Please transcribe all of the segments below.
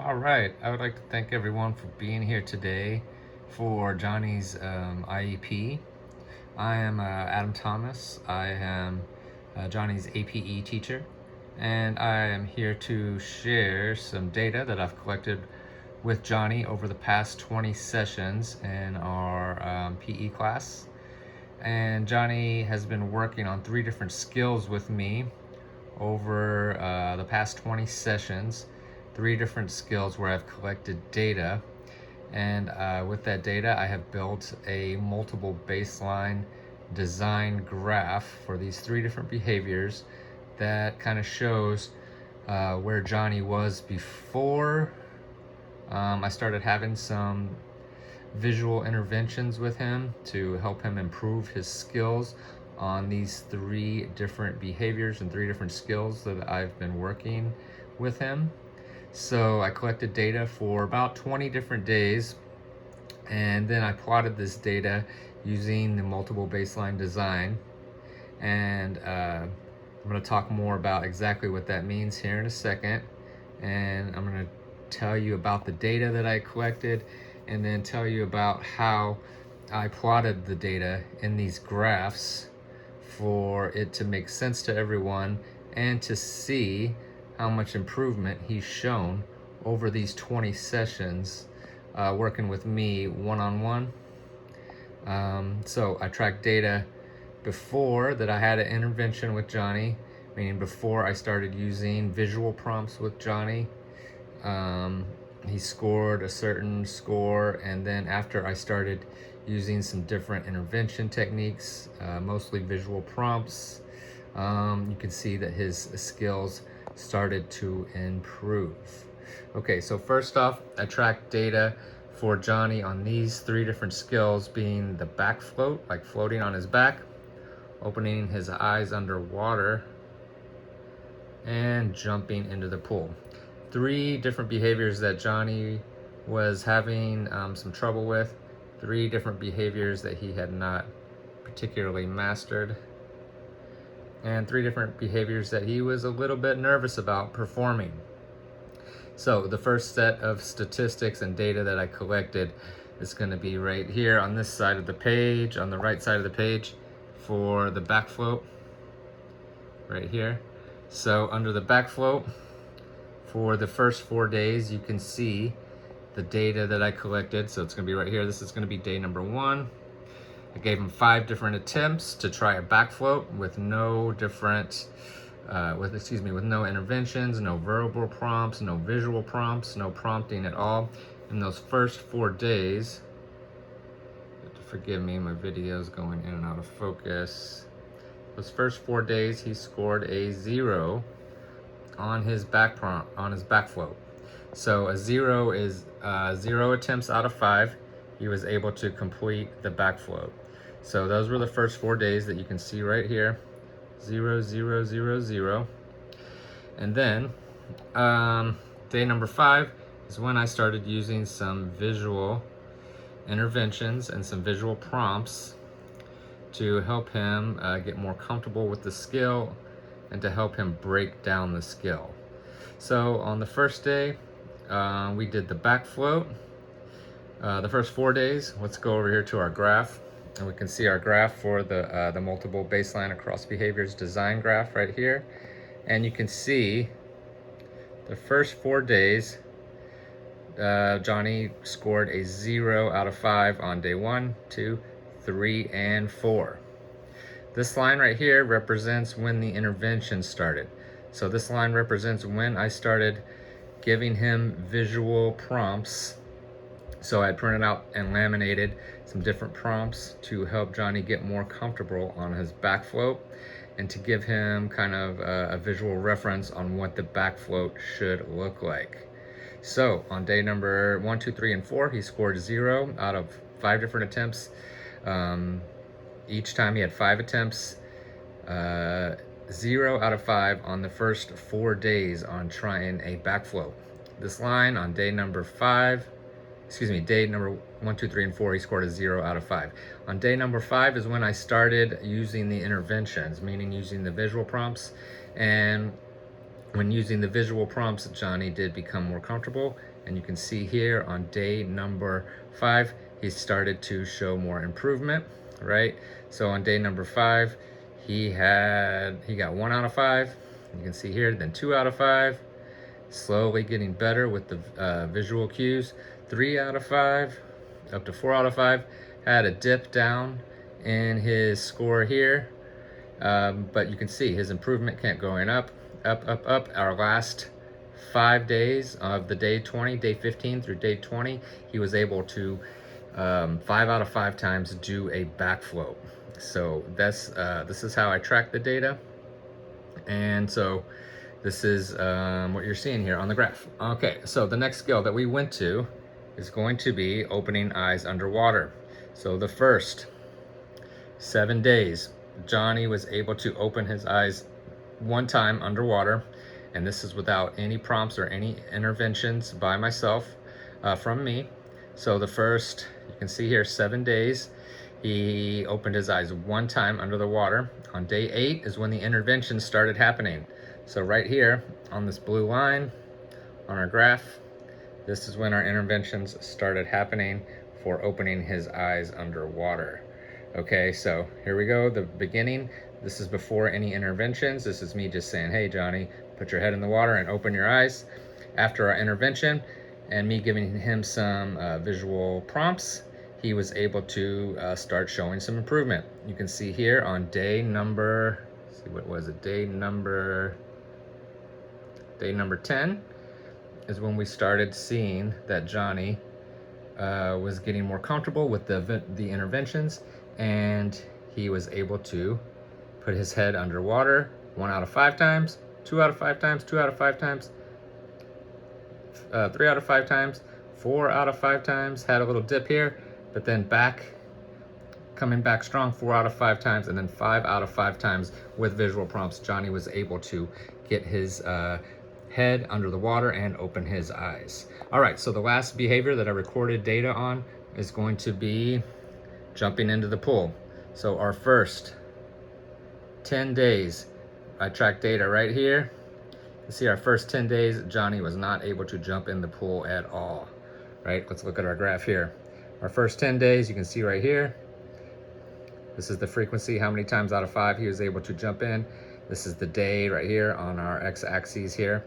All right, I would like to thank everyone for being here today for Johnny's IEP. I am Adam Thomas. I am Johnny's APE teacher, and I am here to share some data that I've collected with Johnny over the past 20 sessions in our PE class. And Johnny has been working on 3 different skills with me over the past 20 sessions, 3 different skills where I've collected data. And with that data, I have built a multiple baseline design graph for these 3 different behaviors that kind of shows where Johnny was before I started having some visual interventions with him to help him improve his skills on these 3 different behaviors and 3 different skills that I've been working with him. So I collected data for about 20 different days, and then I plotted this data using the multiple baseline design. And I'm going to talk more about exactly what that means here in a second. And I'm going to tell you about the data that I collected, and then tell you about how I plotted the data in these graphs for it to make sense to everyone and to see how much improvement he's shown over these 20 sessions working with me one-on-one. So I tracked data before that I had an intervention with Johnny, meaning before I started using visual prompts with Johnny. He scored a certain score, and then after I started using some different intervention techniques, mostly visual prompts, you can see that his skills started to improve. Okay, so first off, I tracked data for Johnny on these 3 different skills, being the back float, like floating on his back, opening his eyes underwater, and jumping into the pool. 3 different behaviors that Johnny was having some trouble with, 3 different behaviors that he had not particularly mastered, and 3 different behaviors that he was a little bit nervous about performing. So the first set of statistics and data that I collected is going to be right here on this side of the page, on the right side of the page, for the back float, right here. So under the back float, for the first 4 days, you can see the data that I collected. So it's going to be right here. This is going to be day number 1. I gave him 5 different attempts to try a back float with no different, with no interventions, no verbal prompts, no visual prompts, no prompting at all. In those first 4 days, forgive me, my video is going in and out of focus. Those first 4 days, he scored a 0 on his back float. So a 0 is 0 attempts out of 5. He was able to complete the back float. So those were the first 4 days that you can see right here. 0, 0, 0, 0. And then day number 5 is when I started using some visual interventions and some visual prompts to help him get more comfortable with the skill and to help him break down the skill. So on the first day, we did the back float. The first 4 days, let's go over here to our graph, and we can see our graph for the multiple baseline across behaviors design graph right here. And you can see the first 4 days, Johnny scored a 0 out of 5 on day 1, 2, 3, and 4. This line right here represents when the intervention started. So this line represents when I started giving him visual prompts. So I printed out and laminated some different prompts to help Johnny get more comfortable on his back float and to give him kind of a visual reference on what the back float should look like. So on day number 1, 2, 3, and 4, he scored 0 out of 5 different attempts. Each time he had 5 attempts, 0 out of 5 on the first 4 days on trying a back float. This line on day number 1, 2, 3, and 4, he scored a 0 out of 5. On day number 5 is when I started using the interventions, meaning using the visual prompts. And when using the visual prompts, Johnny did become more comfortable And you can see here on day number 5, he started to show more improvement, right? So on day number 5, he got 1 out of 5. You can see here, then 2 out of 5. Slowly getting better with the visual cues. 3 out of 5, up to 4 out of 5. Had a dip down in his score here, but you can see his improvement kept going up, up, up, up. Our last 5 days of the day 20, day 15 through day 20, he was able to 5 out of 5 times do a back float. So this is how I track the data, and so this is what you're seeing here on the graph. Okay, so the next skill that we went to is going to be opening eyes underwater. So the first 7 days, Johnny was able to open his eyes 1 time underwater, and this is without any prompts or any interventions by myself from me. So the first, you can see here, 7 days, he opened his eyes 1 time under the water. On day 8 is when the intervention started happening. So right here on this blue line on our graph, this is when our interventions started happening for opening his eyes underwater. Okay, so here we go, the beginning. This is before any interventions. This is me just saying, hey Johnny, put your head in the water and open your eyes. After our intervention and me giving him some visual prompts, he was able to start showing some improvement. You can see here on day number, let's see, what was it? Day number 10 is when we started seeing that Johnny was getting more comfortable with the interventions, and he was able to put his head underwater 1 out of 5 times, 2 out of 5 times, 2 out of 5 times, 3 out of 5 times, 4 out of 5 times, had a little dip here, but then coming back strong 4 out of 5 times, and then 5 out of 5 times with visual prompts, Johnny was able to get his head under the water and open his eyes. All right, so the last behavior that I recorded data on is going to be jumping into the pool. So our first 10 days, I tracked data right here. You see our first 10 days, Johnny was not able to jump in the pool at all, right? Let's look at our graph here. Our first 10 days, you can see right here, this is the frequency, how many times out of 5 he was able to jump in. This is the day right here on our x-axis here.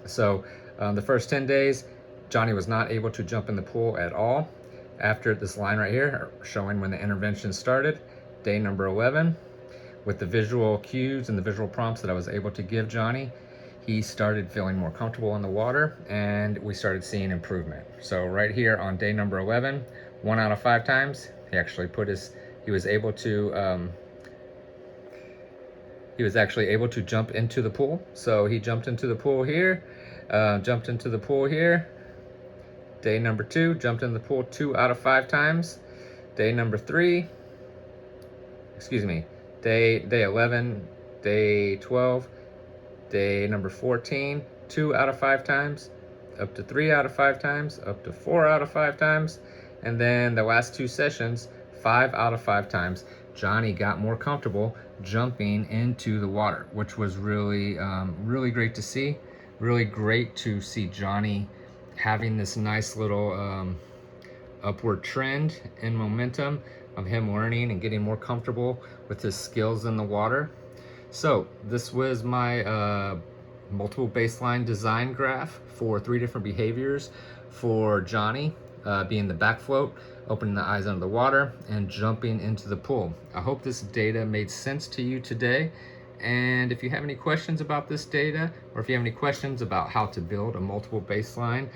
So the first 10 days, Johnny was not able to jump in the pool at all. After this line right here, showing when the intervention started, day number 11, with the visual cues and the visual prompts that I was able to give Johnny, he started feeling more comfortable in the water, and we started seeing improvement. So right here on day number 11, 1 out of 5 times, he actually he was actually able to jump into the pool. So he jumped into the pool here, jumped into the pool here. Day number 2, jumped in the pool 2 out of 5 times. Day number 3, day 11, day 12, day number 14, 2 out of 5 times, up to 3 out of 5 times, up to 4 out of 5 times, and then the last 2 sessions, 5 out of 5 times. Johnny got more comfortable jumping into the water, which was really, really great to see. Really great to see Johnny having this nice little upward trend and momentum of him learning and getting more comfortable with his skills in the water. So this was my multiple baseline design graph for 3 different behaviors for Johnny, being the back float, opening the eyes under the water, and jumping into the pool. I hope this data made sense to you today. And if you have any questions about this data, or if you have any questions about how to build a multiple baseline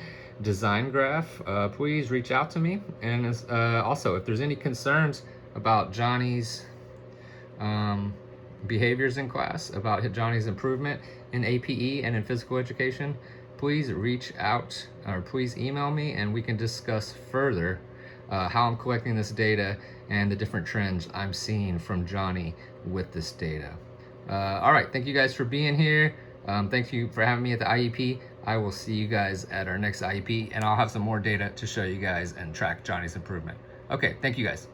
design graph, please reach out to me. And also, if there's any concerns about Johnny's behaviors in class, about Johnny's improvement in APE and in physical education, please reach out or please email me, and we can discuss further how I'm collecting this data and the different trends I'm seeing from Johnny with this data. All right, thank you guys for being here. Thank you for having me at the IEP. I will see you guys at our next IEP, and I'll have some more data to show you guys and track Johnny's improvement. Okay, thank you guys.